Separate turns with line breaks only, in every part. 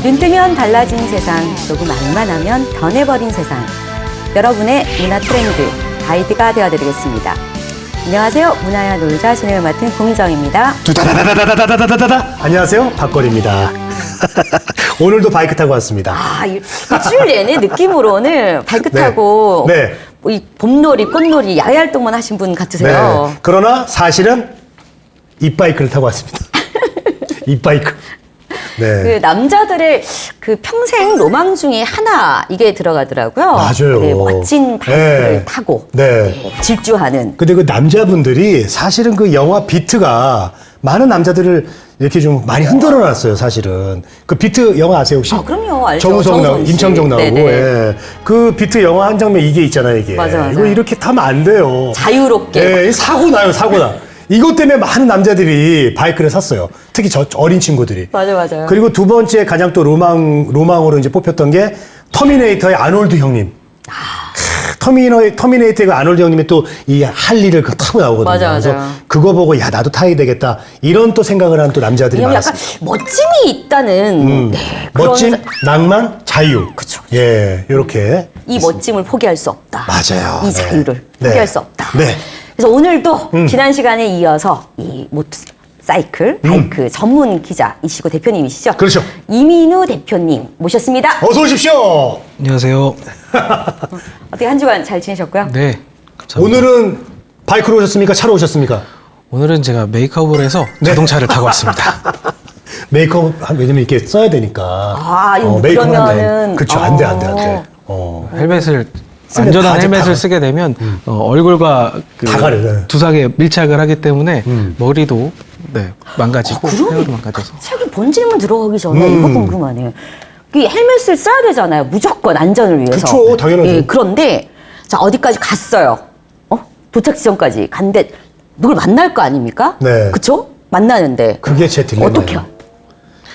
눈 뜨면 달라진 세상, 조금 말만 하면 변해버린 세상. 여러분의 문화 트렌드 가이드가 되어드리겠습니다. 안녕하세요. 문화야 놀자 진행을 맡은 공희정입니다.
두다다다다다다다다다다. 안녕하세요, 박걸입니다. 오늘도 바이크 타고 왔습니다.
일주일 내내 느낌으로는 바이크 타고
네.
이 봄놀이, 꽃놀이, 야외 활동만 하신 분 같으세요.
네. 그러나 사실은 이-바이크를 타고 왔습니다. 이-바이크. 네.
그 남자들의 그 평생 로망 중에 하나 이게 들어가더라고요.
맞아요.
그 멋진 바이크를
네.
타고
네.
질주하는.
근데 그 남자분들이 사실은 그 영화 비트가 많은 남자들을 이렇게 좀 많이 흔들어 놨어요, 사실은. 그 비트 영화 아세요, 혹시?
그럼요, 알죠.
정우성 나오고,
씨.
임창정 나오고,
네네.
예. 그 비트 영화 한 장면 이게 있잖아요, 이게.
맞아.
이거 이렇게 타면 안 돼요.
자유롭게.
예, 사고 나요, 사고 나. 이것 때문에 많은 남자들이 바이크를 샀어요. 특히 저 어린 친구들이.
맞아요.
그리고 두 번째 가장 또 로망으로 이제 뽑혔던 게 터미네이터의 아놀드 형님. 터미네이터의 아놀드 형님이 또 이 할리를 타고 나오거든요.
맞아요.
그래서 그거 보고 야 나도 타야 되겠다 이런 또 생각을 한 또 남자들이
왜냐면 약간
많았습니다.
멋짐이 있다는 그런
멋짐, 낭만, 자유.
그쵸.
예, 이렇게.
이 멋짐을 포기할 수 없다.
맞아요.
이 자유를
네.
포기할 수 없다.
네.
그래서 오늘도 지난 시간에 이어서 이 모터사이클, 바이크 전문 기자이시고 대표님이시죠?
그렇죠.
이민우 대표님 모셨습니다.
어서 오십시오.
안녕하세요.
어떻게 한 주간 잘 지내셨고요?
네. 감사합니다.
오늘은 바이크로 오셨습니까? 차로 오셨습니까?
오늘은 제가 메이크업을 해서 자동차를 타고 왔습니다.
메이크업 왜냐면 이렇게 써야 되니까.
이거
메이크업
그러면은
그렇죠. 안 돼.
헬멧을
쓰면
안전한
다
헬멧을
다
쓰게 되면 얼굴과 그
다 가려요.
두상에 밀착을 하기 때문에 머리도 망가지고 헤어도 망가져서.
갑자기 본 질문 들어가기 전에 이거 궁금하네요. 이 헬멧을 써야 되잖아요. 무조건 안전을 위해서.
그쵸, 당연하죠.
예, 그런데 자 어디까지 갔어요. 도착 지점까지 갔는데 누굴 만날 거 아닙니까?
네.
그쵸? 만나는데
그게 제 딜레마예요.
어떻게?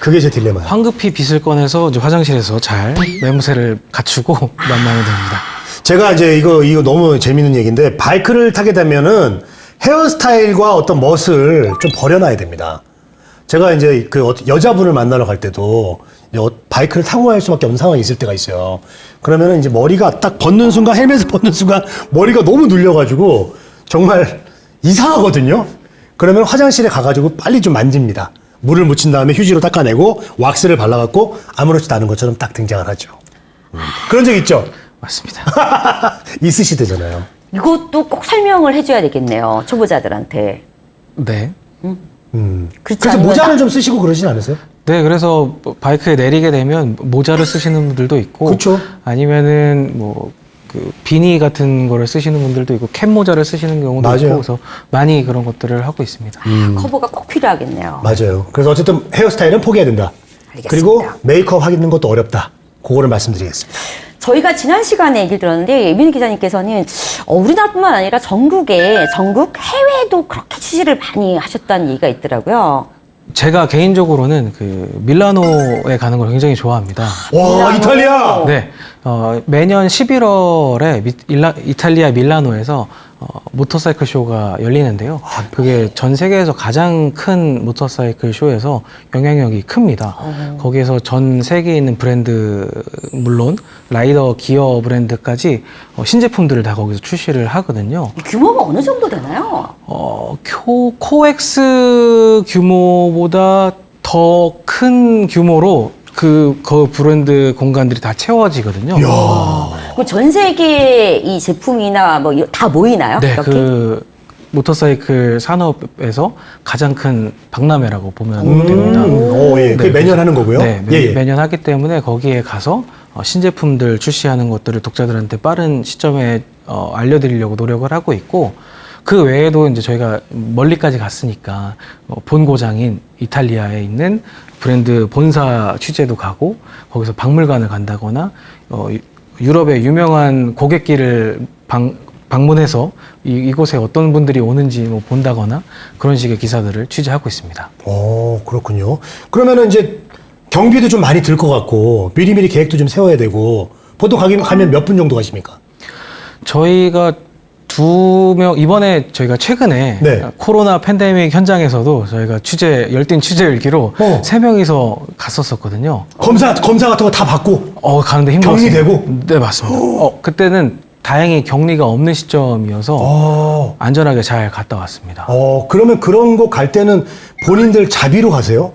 그게 제 딜레마예요.
황급히 빗을 꺼내서 이제 화장실에서 잘 매무새를 갖추고 만나면 됩니다.
제가 이제 이거 너무 재밌는 얘기인데 바이크를 타게 되면은 헤어스타일과 어떤 멋을 좀 버려놔야 됩니다. 제가 이제 그 여자분을 만나러 갈 때도 바이크를 타고 갈 수밖에 없는 상황이 있을 때가 있어요. 그러면은 이제 머리가 딱 벗는 순간, 헬멧을 벗는 순간 머리가 너무 눌려가지고 정말 이상하거든요. 그러면 화장실에 가가지고 빨리 좀 만집니다. 물을 묻힌 다음에 휴지로 닦아내고 왁스를 발라갖고 아무렇지도 않은 것처럼 딱 등장을 하죠. 그런 적 있죠?
맞습니다.
있으시대잖아요.
이것도 꼭 설명을 해줘야 되겠네요. 초보자들한테.
네.
그렇지
그래서
않으면
모자를 좀 쓰시고 그러진 않으세요?
네, 그래서 바이크에 내리게 되면 모자를 쓰시는 분들도 있고,
그쵸.
아니면은 그 비니 같은 거를 쓰시는 분들도 있고, 캡 모자를 쓰시는 경우도
맞아요.
있고, 그래서 많이 그런 것들을 하고 있습니다.
커버가 꼭 필요하겠네요.
맞아요. 그래서 어쨌든 헤어스타일은 포기해야 된다.
알겠습니다.
그리고 메이크업 하는 것도 어렵다. 그거를 말씀드리겠습니다.
저희가 지난 시간에 얘기를 들었는데 이민우 기자님께서는 우리나라뿐만 아니라 전국 해외도 그렇게 취재를 많이 하셨다는 얘기가 있더라고요.
제가 개인적으로는 그 밀라노에 가는 걸 굉장히 좋아합니다.
와, 이탈리아!
네, 매년 11월에 이탈리아 밀라노에서 모터사이클 쇼가 열리는데요. 그게 전 세계에서 가장 큰 모터사이클 쇼에서 영향력이 큽니다. 거기에서 전 세계에 있는 브랜드, 물론 라이더 기어 브랜드까지 신제품들을 다 거기서 출시를 하거든요.
규모가 어느 정도 되나요?
코엑스 규모보다 더 큰 규모로 그 브랜드 공간들이 다 채워지거든요.
그럼 전 세계 이 제품이나 뭐 다 모이나요?
네,
이렇게?
그 모터사이클 산업에서 가장 큰 박람회라고 보면 됩니다.
예. 그게 매년 하는 거고요.
네,
예.
매년 하기 때문에 거기에 가서 신제품들 출시하는 것들을 독자들한테 빠른 시점에 알려드리려고 노력을 하고 있고, 그 외에도 이제 저희가 멀리까지 갔으니까 본 고장인 이탈리아에 있는 브랜드 본사 취재도 가고, 거기서 박물관을 간다거나 유럽의 유명한 고객길을 방문해서 이곳에 어떤 분들이 오는지 본다거나 그런 식의 기사들을 취재하고 있습니다.
그렇군요. 그러면은 이제 경비도 좀 많이 들 것 같고 미리미리 계획도 좀 세워야 되고 보통 가면 몇 분 정도 가십니까?
저희가 이번에 저희가 최근에
네.
코로나 팬데믹 현장에서도 저희가 열띤 취재 일기로 3명이서 갔었었거든요.
검사 같은 거 다 받고
가는데 힘들었어요.
격리되고?
네, 맞습니다. 그때는 다행히 격리가 없는 시점이어서 안전하게 잘 갔다 왔습니다.
그러면 그런 거 갈 때는 본인들 자비로 가세요?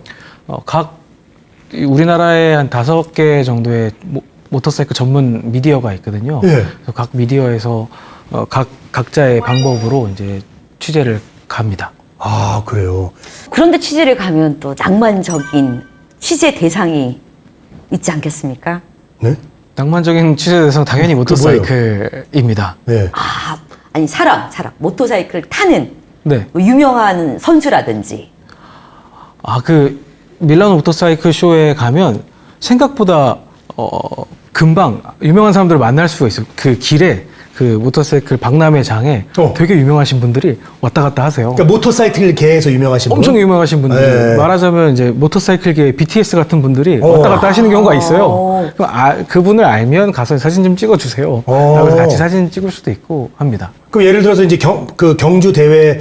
우리나라에 한 5개 정도의 모터사이클 전문 미디어가 있거든요.
예.
그래서 각 미디어에서 각자의 방법으로 이제 취재를 갑니다.
아, 그래요.
그런데 취재를 가면 또 낭만적인 취재 대상이 있지 않겠습니까?
네?
낭만적인 취재 대상 당연히 모터사이클입니다.
네.
아니 사람 모터사이클 타는
네.
뭐 유명한 선수라든지.
밀라노 모터사이클 쇼에 가면 생각보다 금방 유명한 사람들을 만날 수가 있어요. 그 길에 그 모터사이클 박람회장에 되게 유명하신 분들이 왔다 갔다 하세요.
그러니까 모터사이클계에서 유명하신 분?
엄청 유명하신 분들.
네.
말하자면 이제 모터사이클계 BTS 같은 분들이 왔다 갔다 하시는 경우가 있어요. 그럼 그분을 알면 가서 사진 좀 찍어주세요. 그래서 같이 사진 찍을 수도 있고 합니다.
그럼 예를 들어서 이제 경주 대회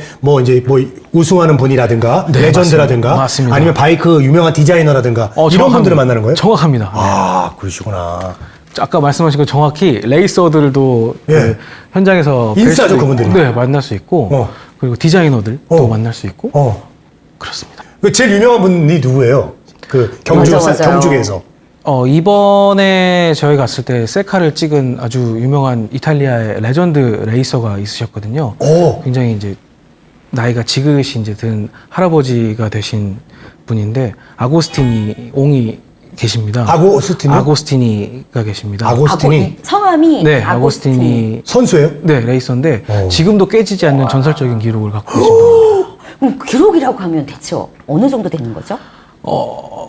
우승하는 분이라든가
네,
레전드라든가
맞습니다.
아니면 바이크 유명한 디자이너라든가 이런
정확합니다.
분들을 만나는 거예요?
정확합니다.
그러시구나.
아까 말씀하신 거 정확히 레이서들도 그 현장에서
인싸죠, 그분들이.
네, 만날 수 있고 그리고 디자이너들도 만날 수 있고 그렇습니다.
제일 유명한 분이 누구예요? 그 경주계에서.
이번에 저희 갔을 때 셀카를 찍은 아주 유명한 이탈리아의 레전드 레이서가 있으셨거든요. 굉장히 이제 나이가 지긋이 이제 든 할아버지가 되신 분인데 아고스티니 옹이 계십니다. 아고스티니가 계십니다.
아고스티니?
성함이
네, 아고스티니
선수예요?
네, 레이서인데 지금도 깨지지 않는 전설적인 기록을 갖고 계십니다.
그럼 기록이라고 하면 대체 어느 정도 되는 거죠?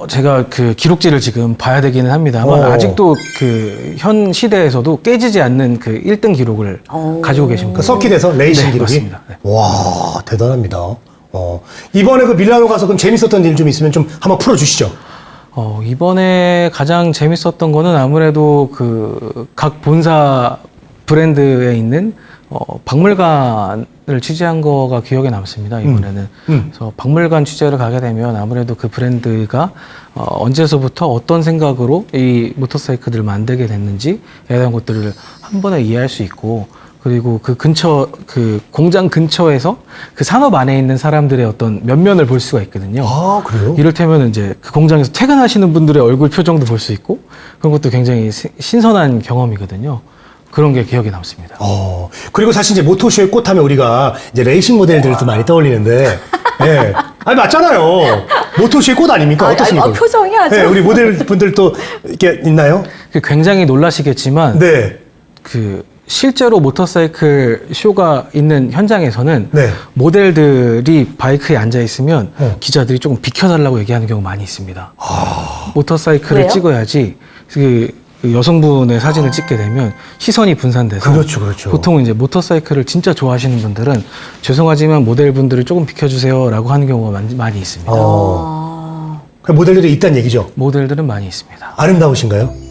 제가 그 기록지를 지금 봐야 되기는 합니다만 아직도 그 현 시대에서도 깨지지 않는 그 1등 기록을 가지고 계십니다.
그 서킷에서 레이싱
네,
기록이?
맞습니다. 네.
와, 대단합니다. 이번에 그 밀라노 가서 그럼 재밌었던 일 좀 있으면 좀 한번 풀어주시죠.
이번에 가장 재밌었던 거는 아무래도 그 각 본사 브랜드에 있는 박물관을 취재한 거가 기억에 남습니다. 이번에는. 그래서 박물관 취재를 가게 되면 아무래도 그 브랜드가 언제서부터 어떤 생각으로 이 모터사이클들을 만들게 됐는지에 대한 것들을 한 번에 이해할 수 있고 그리고 그 공장 근처에서 그 산업 안에 있는 사람들의 어떤 면면을 볼 수가 있거든요.
그래요?
이를테면 이제 그 공장에서 퇴근하시는 분들의 얼굴 표정도 볼 수 있고 그런 것도 굉장히 신선한 경험이거든요. 그런 게 기억에 남습니다.
그리고 사실 이제 모토쇼의 꽃하면 우리가 이제 레이싱 모델들도 많이 떠올리는데, 예. 아니, 맞잖아요. 모토쇼의 꽃 아닙니까? 어떻습니까?
표정이 아주.
네, 우리 모델분들도 이렇게 있나요?
굉장히 놀라시겠지만,
네.
실제로 모터사이클 쇼가 있는 현장에서는
네.
모델들이 바이크에 앉아 있으면 기자들이 조금 비켜달라고 얘기하는 경우가 많이 있습니다. 모터사이클을
왜요?
찍어야지 그 여성분의 사진을 찍게 되면 시선이 분산돼서
그렇죠.
보통 이제 모터사이클을 진짜 좋아하시는 분들은 죄송하지만 모델분들을 조금 비켜주세요라고 하는 경우가 많이 있습니다.
그 모델들이 있다는 얘기죠?
모델들은 많이 있습니다.
아름다우신가요?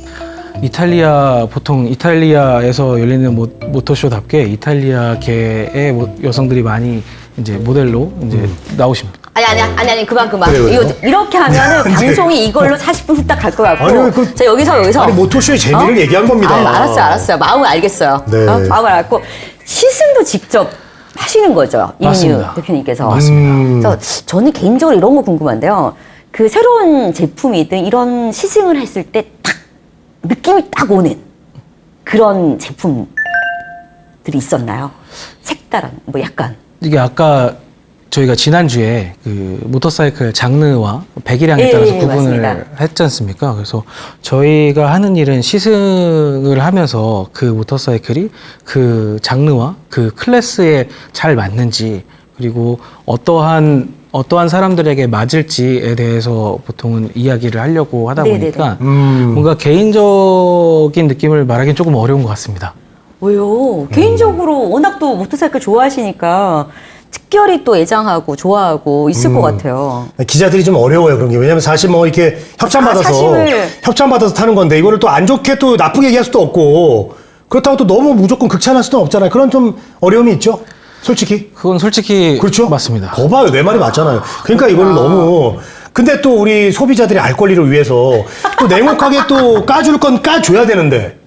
보통 이탈리아에서 열리는 모터쇼답게 이탈리아계의 여성들이 많이 이제 모델로 이제 나오십니다.
아니 그만.
그래요?
이거 이렇게 하면은 방송이 이걸로 40분 후딱 갈 것 같고.
아니,
자 여기서.
아니, 모토쇼의 재미를 얘기한 겁니다.
알았어요. 마음은 알겠어요.
네.
마음을 알고 시승도 직접 하시는 거죠, 이민유
맞습니다.
대표님께서.
맞습니다.
그래서 저는 개인적으로 이런 거 궁금한데요. 그 새로운 제품이든 이런 시승을 했을 때 딱 느낌이 딱 오는 그런 제품들이 있었나요? 색다른 약간.
이게 아까 저희가 지난주에 그 모터사이클 장르와 배기량에 따라서 구분을
맞습니다.
했지 않습니까? 그래서 저희가 하는 일은 시승을 하면서 그 모터사이클이 그 장르와 그 클래스에 잘 맞는지 그리고 어떠한 사람들에게 맞을지에 대해서 보통은 이야기를 하려고 하다 보니까 뭔가 개인적인 느낌을 말하기는 조금 어려운 것 같습니다.
왜요? 개인적으로 워낙 또 모터사이클 좋아하시니까 특별히 또 애장하고 좋아하고 있을 것 같아요.
기자들이 좀 어려워요, 그런 게. 왜냐면 사실 이렇게 협찬받아서 타는 건데 이거를 또 안 좋게 또 나쁘게 얘기할 수도 없고 그렇다고 또 너무 무조건 극찬할 수는 없잖아요. 그런 좀 어려움이 있죠. 솔직히.
그건 솔직히
그렇죠?
맞습니다.
거봐요. 내 말이 맞잖아요. 그러니까 이걸 너무. 근데 또 우리 소비자들이 알 권리를 위해서 또 냉혹하게 또 까줄 건 까줘야 되는데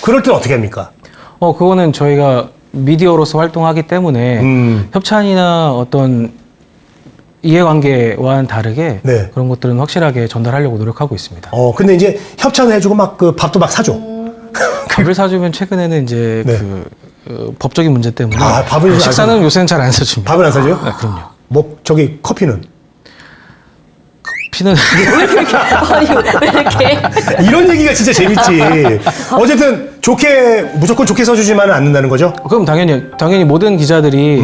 그럴 때는 어떻게 합니까?
그거는 저희가 미디어로서 활동하기 때문에 협찬이나 어떤 이해관계와는 다르게
네.
그런 것들은 확실하게 전달하려고 노력하고 있습니다.
근데 이제 협찬을 해주고 막 그 밥도 막 사줘.
밥을 사주면 최근에는 이제
네.
법적인 문제 때문에
밥을
식사는 요새는 잘 안 사줍니다.
밥을 안 사줘요?
네, 그럼요.
뭐 저기 커피는?
피는
아니, 왜 이렇게.
이런 얘기가 진짜 재밌지. 어쨌든 무조건 좋게 써주지만은 않는다는 거죠?
그럼 당연히 모든 기자들이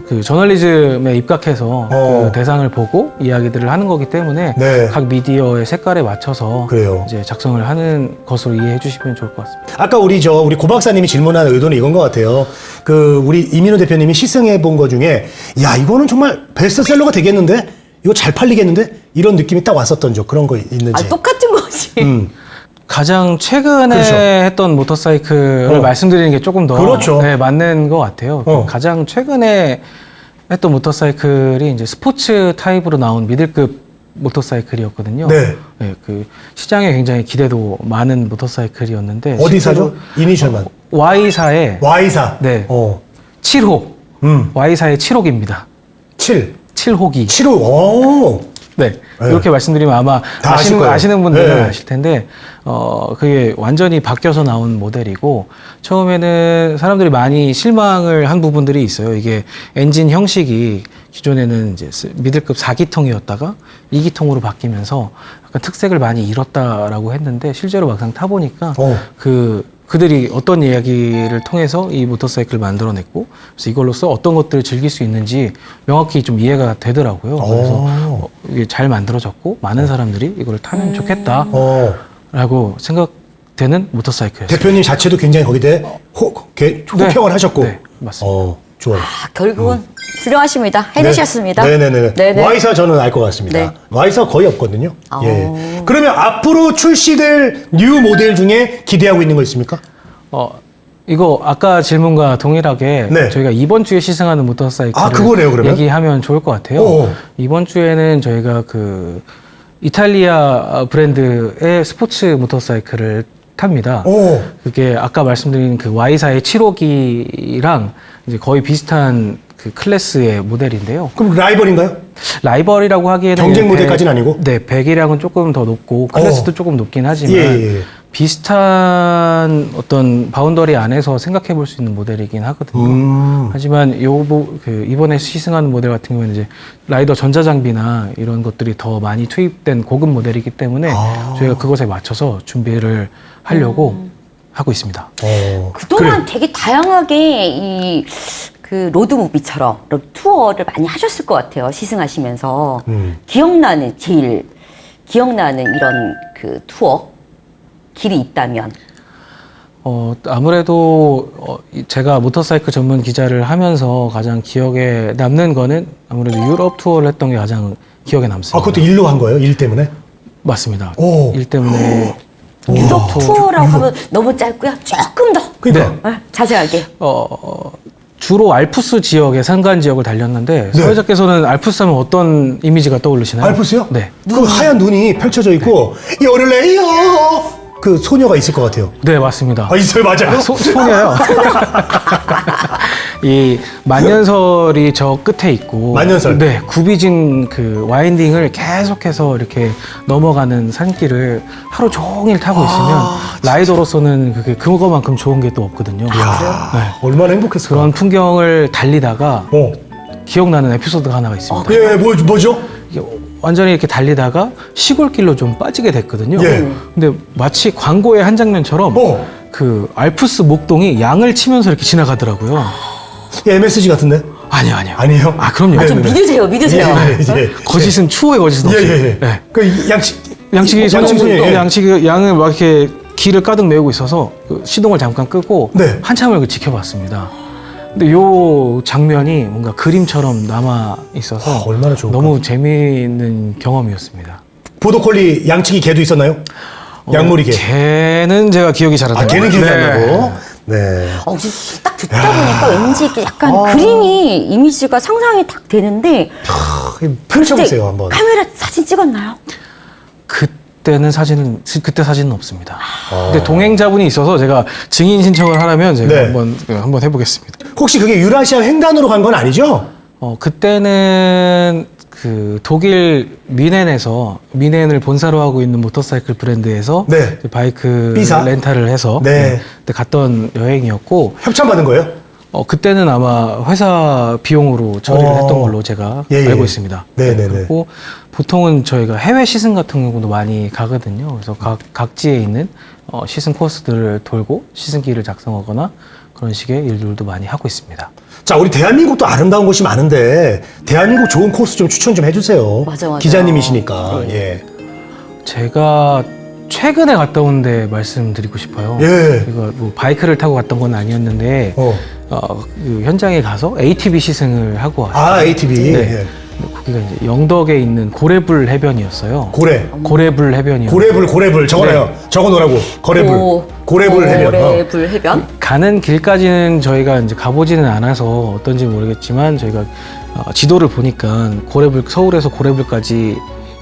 그 저널리즘에 입각해서 그 대상을 보고 이야기들을 하는 거기 때문에
네.
각 미디어의 색깔에 맞춰서
그래요.
이제 작성을 하는 것으로 이해해 주시면 좋을 것 같습니다.
아까 우리 고 박사님이 질문한 의도는 이건 것 같아요. 우리 이민호 대표님이 시승해 본 거 중에, 야, 이거는 정말 베스트셀러가 되겠는데? 이거 잘 팔리겠는데? 이런 느낌이 딱 왔었던 적, 그런 거 있는지.
똑같은 거지.
가장 최근에
그렇죠.
했던 모터사이클을 말씀드리는 게 조금 더
그렇죠.
네, 맞는 것 같아요. 가장 최근에 했던 모터사이클이 이제 스포츠 타입으로 나온 미들급 모터사이클이었거든요.
네.
네, 그 시장에 굉장히 기대도 많은 모터사이클이었는데
어디사죠? 이니셜만.
Y사의
Y사.
네. 7호. Y사의 7호기입니다.
7.
7호기.
7호. 오.
네.
네.
이렇게 말씀드리면 아마
다 아실 거예요.
아시는 분들은
네.
아실 텐데, 그게 완전히 바뀌어서 나온 모델이고, 처음에는 사람들이 많이 실망을 한 부분들이 있어요. 이게 엔진 형식이 기존에는 이제 미들급 4기통이었다가 2기통으로 바뀌면서 약간 특색을 많이 잃었다라고 했는데, 실제로 막상 타보니까 그들이 어떤 이야기를 통해서 이 모터사이클을 만들어냈고, 그래서 이걸로써 어떤 것들을 즐길 수 있는지 명확히 좀 이해가 되더라고요. 그래서 이게 잘 만들어졌고, 많은 사람들이 이걸 타면 좋겠다라고 생각되는 모터사이클이었어요.
대표님 자체도 굉장히 거기에 대해 호평을 하셨고.
네, 맞습니다.
좋아요.
결국은 훌륭하십니다. 해내셨습니다.
네네네.
네네.
Y사 저는 알 것 같습니다.
네.
Y사 거의 없거든요. 예. 그러면 앞으로 출시될 뉴 모델 중에 기대하고 있는 거 있습니까?
이거 아까 질문과 동일하게
네.
저희가 이번 주에 시승하는 모터사이클을
그거네요, 그러면?
얘기하면 좋을 것 같아요.
오.
이번 주에는 저희가 그 이탈리아 브랜드의 스포츠 모터사이클을 탑니다. 그게 아까 말씀드린 그 Y사의 7호기랑 이제 거의 비슷한 그 클래스의 모델인데요.
그럼 라이벌인가요?
라이벌이라고 하기에는
경쟁 모델까지는 아니고?
네, 배기량은 조금 더 높고 클래스도 조금 높긴 하지만
예.
비슷한 어떤 바운더리 안에서 생각해 볼 수 있는 모델이긴 하거든요. 하지만 이번에 시승하는 모델 같은 경우에는 이제 라이더 전자장비나 이런 것들이 더 많이 투입된 고급 모델이기 때문에 저희가 그것에 맞춰서 준비를 하려고 하고 있습니다.
그동안 되게 다양하게 그 로드무비처럼 투어를 많이 하셨을 것 같아요. 시승하시면서. 제일 기억나는 이런 그 투어 길이 있다면.
아무래도 제가 모터사이클 전문 기자를 하면서 가장 기억에 남는 거는 아무래도 유럽 투어를 했던 게 가장 기억에 남습니다.
그것도 일로 한 거예요? 일 때문에?
맞습니다.
오.
일 때문에
유럽 투어라고 하면 너무 짧고요. 조금 더
그러니까.
자세하게.
주로 알프스 지역의 산간 지역을 달렸는데
네.
사회자께서는 알프스 하면 어떤 이미지가 떠오르시나요?
알프스요?
네.
그 하얀 눈이 펼쳐져 있고 열레요 그 소녀가 있을 것 같아요.
네, 맞습니다.
있어요, 맞아요.
소녀요. 이 만년설이 저 끝에 있고
만년설.
네, 굽이진 그 와인딩을 계속해서 이렇게 넘어가는 산길을 하루 종일 타고 있으면 라이더로서는 그거만큼 좋은 게 또 없거든요. 네.
얼마나 행복했을까.
그런 풍경을 달리다가 기억나는 에피소드가 하나가 있습니다.
예, 뭐죠?
이게 완전히 이렇게 달리다가 시골길로 좀 빠지게 됐거든요.
예.
근데 마치 광고의 한 장면처럼 그 알프스 목동이 양을 치면서 이렇게 지나가더라고요.
MSG 같은데?
아니요.
아니에요?
그럼요.
좀 믿으세요.
예.
거짓은 추호의 거짓은 없어요.
예.
네.
그
양치기
양치기
양을 막 이렇게 길을 가득 메우고 있어서 그 시동을 잠깐 끄고
네.
한참을 지켜봤습니다. 근데 요 장면이 뭔가 그림처럼 남아 있어서
얼마나 좋을까.
너무 재미있는 경험이었습니다.
보더콜리 양치기 개도 있었나요? 양모리개.
걔는 제가 기억이 잘 안 나요.
걔는 기억이 안
네.
나고. 네.
딱 듣다 보니까 왠지 이렇게 약간 그림이, 이미지가 상상이 딱 되는데.
펼쳐보세요, 한번.
카메라 사진 찍었나요?
그때 사진은 없습니다. 근데 동행자분이 있어서 제가 증인 신청을 하려면 제가
네.
한번 해보겠습니다.
혹시 그게 유라시아 횡단으로 간 건 아니죠?
그때는 그 독일 미넨을 본사로 하고 있는 모터사이클 브랜드에서
네.
바이크
B사?
렌탈을 해서
네.
그때 갔던 여행이었고
협찬받은 거예요?
그때는 아마 회사 비용으로 처리를 했던 걸로 제가 알고 있습니다.
네네네.
그리고 보통은 저희가 해외 시승 같은 경우도 많이 가거든요. 그래서 각지에 있는 시승 코스들을 돌고 시승기를 작성하거나 그런 식의 일들도 많이 하고 있습니다.
자, 우리 대한민국도 아름다운 곳이 많은데 대한민국 좋은 코스 좀 추천 좀 해주세요.
맞아.
기자님이시니까. 예.
제가 최근에 갔다 온 데 말씀드리고 싶어요.
예.
제가 뭐 바이크를 타고 갔던 건 아니었는데 그 현장에 가서 ATV 시승을 하고 왔어요.
아, ATV.
네.
예.
거기가 이제 영덕에 있는 고래불 해변이었어요. 고래불 해변이요.
고래불 적어놔요.
네.
적어놓으라고. 고래불 해변.
고래불 해변?
가는 길까지는 저희가 이제 가보지는 않아서 어떤지 모르겠지만 저희가 지도를 보니까 서울에서 고래불까지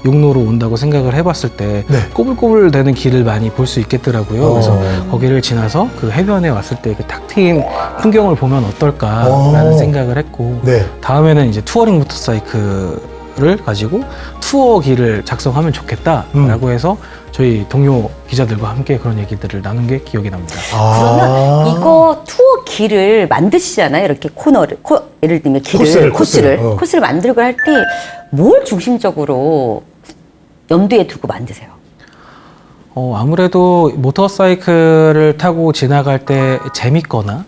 용로로 온다고 생각을 해봤을 때
네.
꼬불꼬불 되는 길을 많이 볼 수 있겠더라고요. 그래서 거기를 지나서 그 해변에 왔을 때 그 탁 트인 풍경을 보면 어떨까라는 생각을 했고
네.
다음에는 이제 투어링 모터사이클을 가지고 투어 길을 작성하면 좋겠다라고 해서 저희 동료 기자들과 함께 그런 얘기들을 나눈 게 기억이 납니다.
그러면 이거 투어 길을 만드시잖아요. 이렇게 예를 들면 코스를 만들고 할 때 뭘 중심적으로 염두에 두고 만드세요?
아무래도 모터사이클을 타고 지나갈 때 재밌거나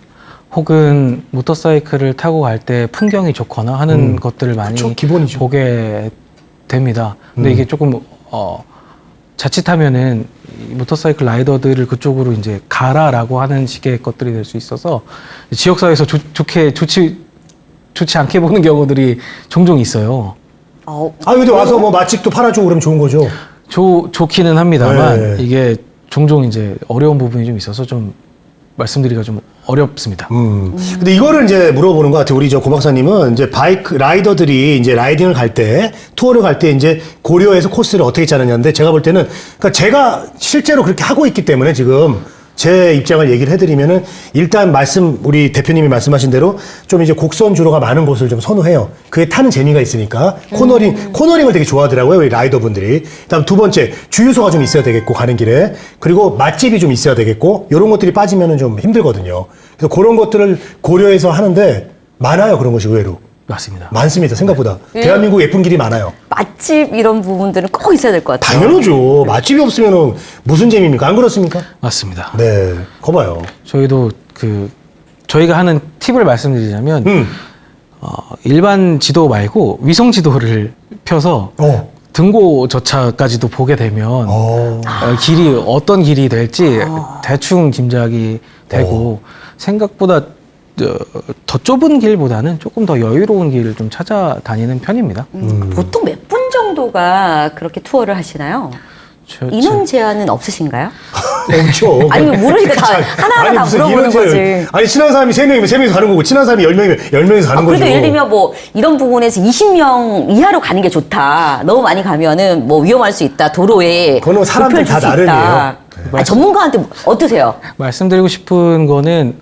혹은 모터사이클을 타고 갈 때 풍경이 좋거나 하는 것들을 많이
기본이죠.
보게 됩니다. 근데 이게 조금 자칫하면은 이 모터사이클 라이더들을 그쪽으로 이제 가라라고 하는 식의 것들이 될 수 있어서 지역사회에서 좋지 않게 보는 경우들이 종종 있어요.
근데 와서 뭐 맛집도 팔아주고 그러면 좋은 거죠.
좋기는 합니다만
네.
이게 종종 이제 어려운 부분이 좀 있어서 좀 말씀드리기가 좀 어렵습니다.
근데 이거를 이제 물어보는 것 같아요. 우리 고 박사님은 이제 바이크 라이더들이 이제 라이딩을 갈 때, 투어를 갈 때 이제 고려해서 코스를 어떻게 짜느냐인데 제가 볼 때는, 그러니까 제가 실제로 그렇게 하고 있기 때문에 지금 제 입장을 얘기를 해드리면은 일단 우리 대표님이 말씀하신 대로 좀 이제 곡선 주로가 많은 곳을 좀 선호해요. 그게 타는 재미가 있으니까 코너링을 되게 좋아하더라고요. 우리 라이더분들이. 그다음 두 번째, 주유소가 좀 있어야 되겠고 가는 길에. 그리고 맛집이 좀 있어야 되겠고 이런 것들이 빠지면은 좀 힘들거든요. 그래서 그런 것들을 고려해서 하는데 많아요. 그런 것이 의외로.
맞습니다.
많습니다. 생각보다. 대한민국 예쁜 길이 많아요.
맛집 이런 부분들은 꼭 있어야 될 것 같아요.
당연하죠. 맛집이 없으면 무슨 재미입니까? 안 그렇습니까?
맞습니다.
네. 거봐요.
저희도 저희가 하는 팁을 말씀드리자면 일반 지도 말고 위성 지도를 펴서 등고저차까지도 보게 되면 길이 어떤 길이 될지 대충 짐작이 되고 생각보다 더 좁은 길보다는 조금 더 여유로운 길을 좀 찾아다니는 편입니다.
보통 몇 분 정도가 그렇게 투어를 하시나요? 인원 제한은 없으신가요?
없죠.
아니, 모르니까 다 하나하나 다
무슨
물어보는
이런
거지.
아니, 친한 사람이 3명이면 3명이서 가는 거고, 친한 사람이 10명이면 가는 거죠.
그래도 예를 들면 뭐 이런 부분에서 20명 이하로 가는 게 좋다. 너무 많이 가면은 뭐 위험할 수 있다. 도로에
그거는 사람들 다 나름이에요.
전문가한테 어떠세요?
말씀드리고 싶은 거는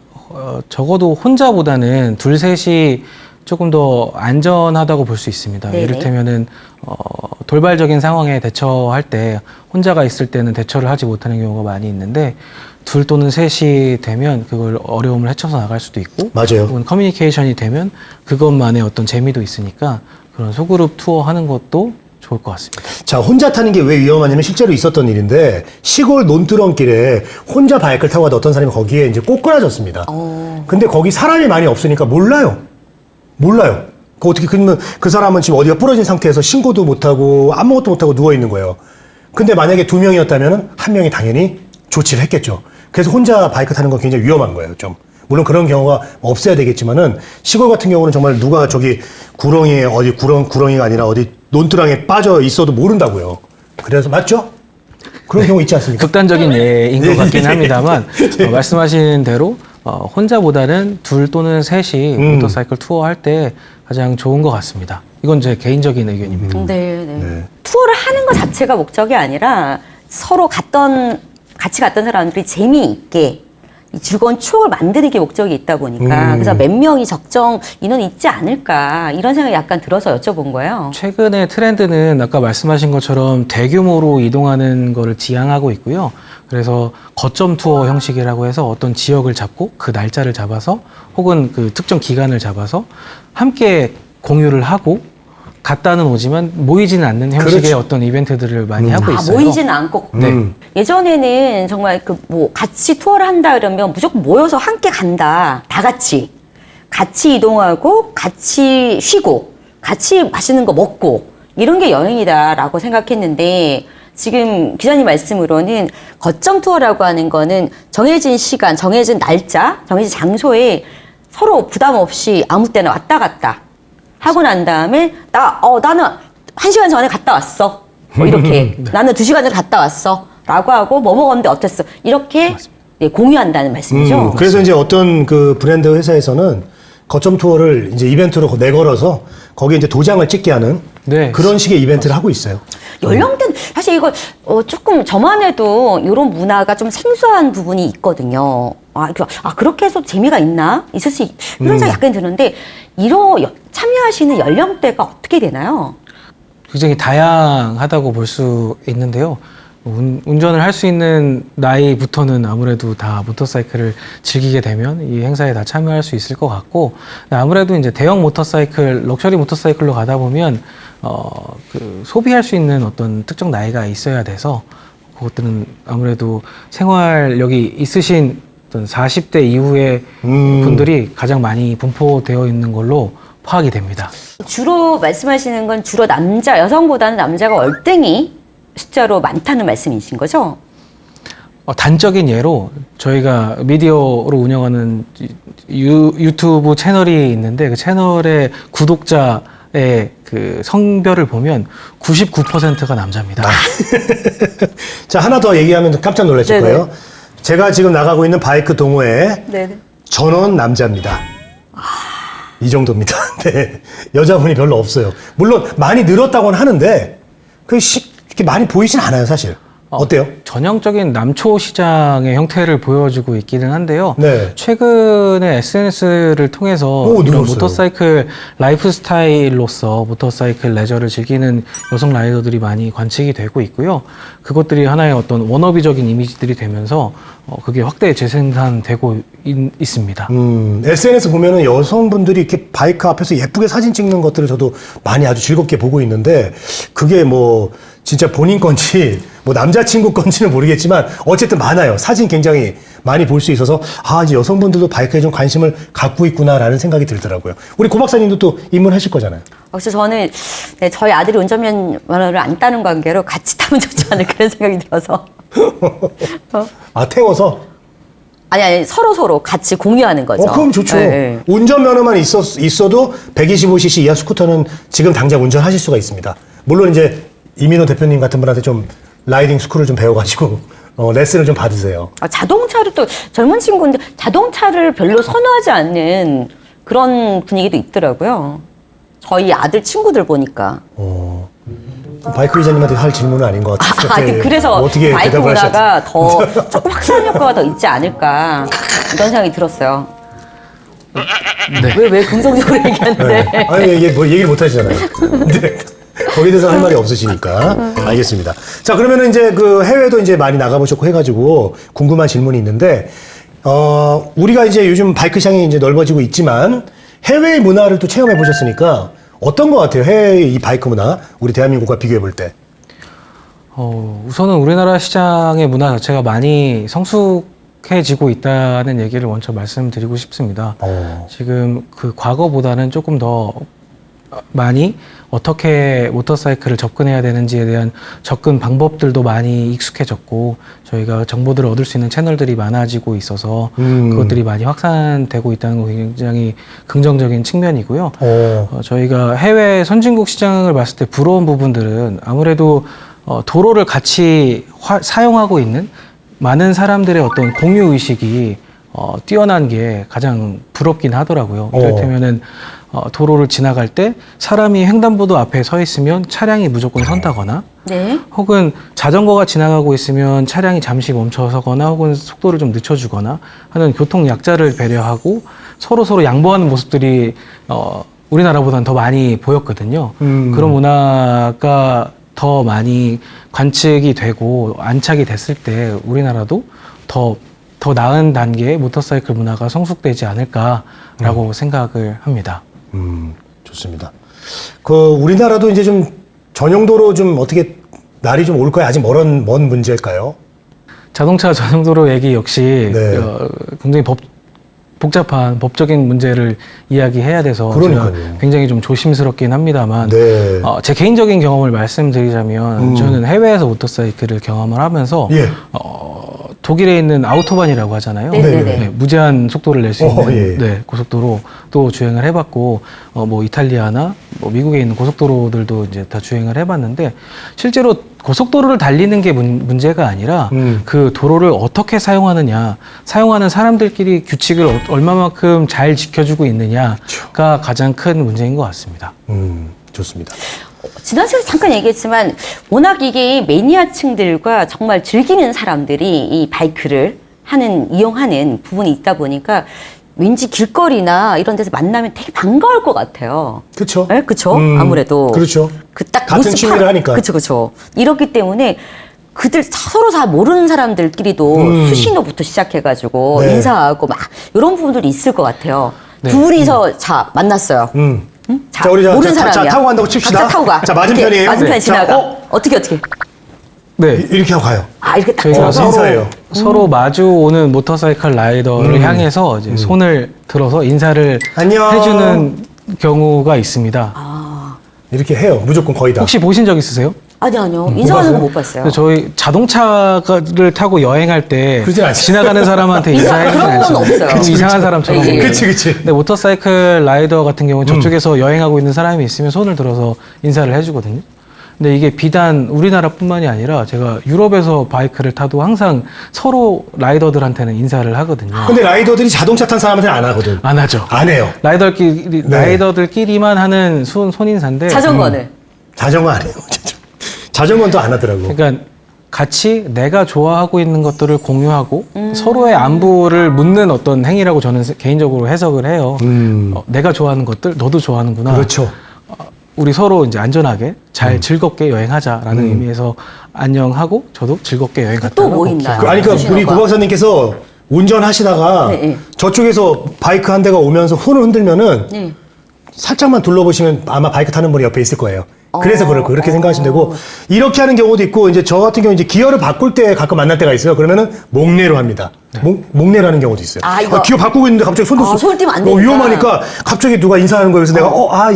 적어도 혼자보다는 둘 셋이 조금 더 안전하다고 볼 수 있습니다.
네네.
이를테면은 돌발적인 상황에 대처할 때 혼자가 있을 때는 대처를 하지 못하는 경우가 많이 있는데 둘 또는 셋이 되면 그걸 어려움을 헤쳐서 나갈 수도 있고
맞아요.
혹은 커뮤니케이션이 되면 그것만의 어떤 재미도 있으니까 그런 소그룹 투어 하는 것도 좋을 것 같습니다.
자, 혼자 타는 게 왜 위험하냐면 실제로 있었던 일인데 시골 논두렁길에 혼자 바이크를 타고 가다 어떤 사람이 거기에 이제 꼬꾸라졌습니다. 근데 거기 사람이 많이 없으니까 몰라요. 그 어떻게 그러면 그 사람은 지금 어디가 부러진 상태에서 신고도 못하고 아무것도 못하고 누워있는 거예요. 근데 만약에 2명이었다면 1명이 당연히 조치를 했겠죠. 그래서 혼자 바이크 타는 건 굉장히 위험한 거예요, 좀. 물론 그런 경우가 없어야 되겠지만은 시골 같은 경우는 정말 누가 저기 구렁이에 구렁이가 아니라 어디 논두렁에 빠져 있어도 모른다고요. 그래서 맞죠? 그런 경우 있지 않습니까?
극단적인 예인 것
네,
같긴
네.
합니다만 말씀하신 대로 혼자보다는 둘 또는 셋이 모터사이클 투어 할 때 가장 좋은 것 같습니다. 이건 제 개인적인 의견입니다.
네, 네.
네.
투어를 하는 것 자체가 목적이 아니라 서로 같이 갔던 사람들이 재미있게 이 즐거운 추억을 만드는 게 목적이 있다 보니까 그래서 몇 명이 적정 인원이 있지 않을까 이런 생각이 약간 들어서 여쭤본 거예요.
최근의 트렌드는 아까 말씀하신 것처럼 대규모로 이동하는 거를 지향하고 있고요. 그래서 거점 투어 형식이라고 해서 어떤 지역을 잡고 그 날짜를 잡아서 혹은 그 특정 기간을 잡아서 함께 공유를 하고 갔다는 오지만 모이지는 않는 형식의
그렇죠.
어떤 이벤트들을 많이 하고 있어요.
모이지는 않고.
네.
예전에는 정말 같이 투어를 한다 그러면 무조건 모여서 함께 간다. 다 같이. 같이 이동하고, 같이 쉬고, 같이 맛있는 거 먹고, 이런 게 여행이다라고 생각했는데, 지금 기자님 말씀으로는 거점 투어라고 하는 거는 정해진 시간, 정해진 날짜, 정해진 장소에 서로 부담 없이 아무 때나 왔다 갔다 하고 난 다음에 나는 1시간 전에 갔다 왔어. 뭐 이렇게 나는 2시간 전에 갔다 왔어. 라고 하고 뭐 먹었는데 어땠어. 이렇게 네, 공유한다는 말씀이죠.
그래서 이제 어떤 그 브랜드 회사에서는 거점 투어를 이제 이벤트로 내걸어서 거기에 이제 도장을 찍게 하는
네.
그런 식의 이벤트를 하고 있어요.
연령대는 사실 이거 조금 저만 해도 이런 문화가 좀 생소한 부분이 있거든요. 그렇게 해서 재미가 있을 수 이런 생각이 약간 드는데 참여하시는 연령대가 어떻게 되나요?
굉장히 다양하다고 볼 수 있는데요. 운전을 할 수 있는 나이부터는 아무래도 다 모터사이클을 즐기게 되면 이 행사에 다 참여할 수 있을 것 같고, 아무래도 이제 대형 모터사이클, 럭셔리 모터사이클로 가다 보면 소비할 수 있는 어떤 특정 나이가 있어야 돼서 그것들은 아무래도 생활력이 있으신 어떤 40대 이후의 분들이 가장 많이 분포되어 있는 걸로 파악이 됩니다.
주로 말씀하시는 건 주로 여성보다는 남자가 월등히 숫자로 많다는 말씀이신 거죠?
단적인 예로 저희가 미디어로 운영하는 유튜브 채널이 있는데 그 채널의 구독자의 그 성별을 보면 99%가 남자입니다.
자, 하나 더 얘기하면 깜짝 놀라실
네네.
거예요. 제가 지금 나가고 있는 바이크 동호회
네네.
전원 남자입니다. 이 정도입니다. 네. 여자분이 별로 없어요. 물론 많이 늘었다고는 하는데 이렇게 많이 보이진 않아요, 사실. 어때요?
전형적인 남초 시장의 형태를 보여주고 있기는 한데요.
네.
최근에 SNS를 통해서 이런
늘었어요.
모터사이클 라이프 스타일로서 모터사이클 레저를 즐기는 여성 라이더들이 많이 관측이 되고 있고요. 그것들이 하나의 어떤 워너비적인 이미지들이 되면서 그게 확대 재생산되고 있습니다.
SNS 보면은 여성분들이 이렇게 바이크 앞에서 예쁘게 사진 찍는 것들을 저도 많이 아주 즐겁게 보고 있는데 그게 뭐 진짜 본인 건지 뭐 남자친구 건지는 모르겠지만 어쨌든 많아요. 사진 굉장히 많이 볼 수 있어서 이제 여성분들도 바이크에 좀 관심을 갖고 있구나라는 생각이 들더라고요. 우리 고 박사님도 또 입문하실 거잖아요.
그래서 저는 저희 아들이 운전면허를 안 따는 관계로 같이 타면 좋지 않을까 그런 생각이 들어서
태워서?
아니 서로 같이 공유하는 거죠.
그럼 좋죠.
네.
운전면허만 있어도 125cc 이하 스쿠터는 지금 당장 운전하실 수가 있습니다. 물론 이제 이민호 대표님 같은 분한테 좀 라이딩 스쿨을 좀 배워가지고 레슨을 좀 받으세요.
자동차를 또 젊은 친구인데 자동차를 별로 선호하지 않는 그런 분위기도 있더라고요. 저희 아들 친구들 보니까.
바이크 기자님한테 할 질문은 아닌 것 같아요.
그래서
어떻게
바이크
대답을
문화가 더 조금 확산 효과가 더 있지 않을까 이런 생각이 들었어요.
네.
왜 긍정적으로 얘기하는데?
네. 아니 이게 뭐 얘기를 못 하시잖아요. 네. 거기에 대해서 할 말이 없으시니까. 알겠습니다. 자, 그러면은 이제 그 해외도 이제 많이 나가보셨고 해가지고 궁금한 질문이 있는데, 우리가 이제 요즘 바이크 시장이 이제 넓어지고 있지만 해외의 문화를 또 체험해 보셨으니까 어떤 것 같아요? 해외의 이 바이크 문화, 우리 대한민국과 비교해 볼 때.
우선은 우리나라 시장의 문화 자체가 많이 성숙해지고 있다는 얘기를 먼저 말씀드리고 싶습니다. 지금 그 과거보다는 조금 더 많이 어떻게 모터사이클을 접근해야 되는지에 대한 접근 방법들도 많이 익숙해졌고 저희가 정보들을 얻을 수 있는 채널들이 많아지고 있어서 그것들이 많이 확산되고 있다는 거 굉장히 긍정적인 측면이고요. 저희가 해외 선진국 시장을 봤을 때 부러운 부분들은 아무래도 도로를 같이 사용하고 있는 많은 사람들의 어떤 공유 의식이 뛰어난 게 가장 부럽긴 하더라고요. 이를테면은 도로를 지나갈 때 사람이 횡단보도 앞에 서 있으면 차량이 무조건 선타거나
네.
혹은 자전거가 지나가고 있으면 차량이 잠시 멈춰서거나 혹은 속도를 좀 늦춰주거나 하는 교통 약자를 배려하고 서로 양보하는 모습들이 우리나라보다는 더 많이 보였거든요. 그런 문화가 더 많이 관측이 되고 안착이 됐을 때 우리나라도 더 나은 단계의 모터사이클 문화가 성숙되지 않을까라고 생각을 합니다.
좋습니다. 우리나라도 이제 좀 전용도로 좀 어떻게 날이 좀 올까요? 아직 먼 문제일까요?
자동차 전용도로 얘기 역시
네.
굉장히 복잡한 법적인 문제를 이야기해야 돼서
그러니까요.
제가 굉장히 좀 조심스럽긴 합니다만
네.
제 개인적인 경험을 말씀드리자면 저는 해외에서 모터사이클을 경험을 하면서
예.
독일에 있는 아우토반이라고 하잖아요.
네네네.
네, 무제한 속도를 낼 수 있는
예.
네, 고속도로 또 주행을 해봤고 뭐 이탈리아나 뭐 미국에 있는 고속도로들도 이제 다 주행을 해봤는데 실제로 고속도로를 달리는 게 문제가 아니라 그 도로를 어떻게 사용하느냐, 사용하는 사람들끼리 규칙을 얼마만큼 잘 지켜주고 있느냐가 가장 큰 문제인 것 같습니다.
좋습니다.
지난 시간에 잠깐 얘기했지만 워낙 이게 매니아층들과 정말 즐기는 사람들이 이 바이크를 이용하는 부분이 있다 보니까 왠지 길거리나 이런 데서 만나면 되게 반가울 것 같아요.
그렇죠.
네, 그렇죠. 아무래도
그렇죠.
딱
같은 취미를 하니까.
그렇죠. 이렇기 때문에 그들 서로 다 모르는 사람들끼리도 수신호부터 시작해가지고
네.
인사하고 막 이런 부분들이 있을 것 같아요.
네.
둘이서 자 만났어요.
자, 우리
모르는
자,
사람이야.
타고 간다고 칩시다.
각자 타고 가.
자, 맞은편이에요.
이렇게 맞은편
네.
지나가.
자,
어떻게?
네.
이렇게 하고 가요.
이렇게 딱
저희가
들어서
인사해요.
서로 마주 오는 모터사이클 라이더를 향해서 이제 손을 들어서 인사를
안녕.
해주는 경우가 있습니다.
이렇게 해요. 무조건 거의 다.
혹시 보신 적 있으세요?
아니요. 인사하는 거 못 봤어요.
그래서 저희 자동차를 타고 여행할 때
그러진 않죠.
지나가는 사람한테 인사해주진
그런 건
않죠.
없어요.
좀 이상한 사람처럼.
예, 예.
보여요.
그치.
근데 모터사이클 라이더 같은 경우는 저쪽에서 여행하고 있는 사람이 있으면 손을 들어서 인사를 해주거든요. 근데 이게 비단 우리나라뿐만이 아니라 제가 유럽에서 바이크를 타도 항상 서로 라이더들한테는 인사를 하거든요.
근데 라이더들이 자동차 탄 사람한테는 안 하거든.
안 하죠.
안 해요.
라이더들끼리만 하는 손인사인데.
자전거는
자전거 안 해요. 자전거는 또 안 하더라고.
그러니까 같이 내가 좋아하고 있는 것들을 공유하고 서로의 안부를 묻는 어떤 행위라고 저는 개인적으로 해석을 해요. 내가 좋아하는 것들 너도 좋아하는구나.
그렇죠.
우리 서로 이제 안전하게 잘 즐겁게 여행하자라는 의미에서 안녕하고 저도 즐겁게 여행 갔다
또 뭐 있나요?
그러니까 우리 고 박사님께서 운전하시다가
네.
저쪽에서 바이크 한 대가 오면서 손을 흔들면은
네.
살짝만 둘러보시면 아마 바이크 타는 분이 옆에 있을 거예요. 그래서 그렇게 생각하시면 되고, 이렇게 하는 경우도 있고, 이제 저 같은 경우 이제 기어를 바꿀 때 가끔 만날 때가 있어요. 그러면은 목례로 합니다. 목례로 하는 경우도 있어요.
이거.
기어 바꾸고 있는데 갑자기
손을 띄면 안 되니까.
위험하니까 갑자기 누가 인사하는 거여서 내가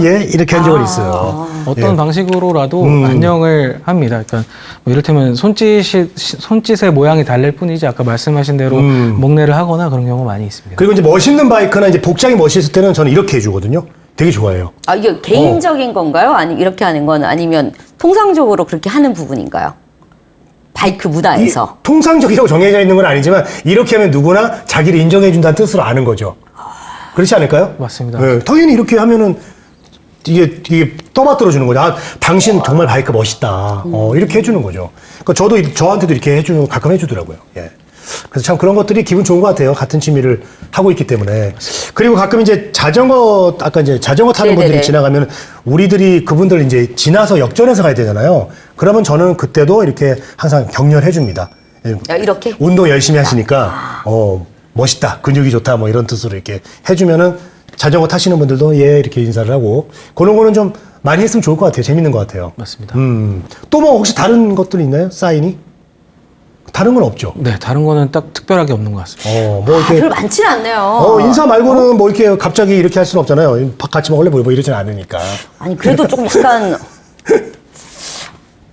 예 이렇게 한 적은 있어요.
어떤
예.
방식으로라도 안녕을 합니다. 그러니까 뭐 이를테면 손짓의 모양이 다를 뿐이지 아까 말씀하신 대로 목례를 하거나 그런 경우가 많이 있습니다.
그리고 이제 멋있는 바이크나 이제 복장이 멋있을 때는 저는 이렇게 해주거든요. 되게 좋아해요.
이게 개인적인 건가요? 아니 이렇게 하는 건 아니면 통상적으로 그렇게 하는 부분인가요? 바이크 문화에서.
통상적이라고 정해져 있는 건 아니지만 이렇게 하면 누구나 자기를 인정해준다는 뜻으로 아는 거죠. 그렇지 않을까요?
맞습니다.
네, 당연히 이렇게 하면은 이게 떠받들어 주는 거죠. 당신 정말 바이크 멋있다. 이렇게 해주는 거죠. 그러니까 저한테도 이렇게 가끔 해주더라고요. 예. 그래서 참 그런 것들이 기분 좋은 것 같아요. 같은 취미를 하고 있기 때문에. 그리고 가끔 이제 아까 이제 자전거 타는
네네네.
분들이 지나가면 그분들 이제 지나서 역전해서 가야 되잖아요. 그러면 저는 그때도 이렇게 항상 격려해 줍니다.
이렇게?
운동 열심히 하시니까, 멋있다, 근육이 좋다, 뭐 이런 뜻으로 이렇게 해주면은 자전거 타시는 분들도 이렇게 인사를 하고, 그런 거는 좀 많이 했으면 좋을 것 같아요. 재밌는 것 같아요.
맞습니다.
또 뭐 혹시 다른 것들이 있나요? 사인이? 다른 건 없죠.
네, 다른 거는 딱 특별하게 없는 것 같습니다.
뭐 이렇게
별 많지는 않네요.
인사 말고는 뭐 이렇게 갑자기 이렇게 할 수는 없잖아요. 밥 같이 먹을래 뭐 이러진 않으니까.
아니 그래도 조금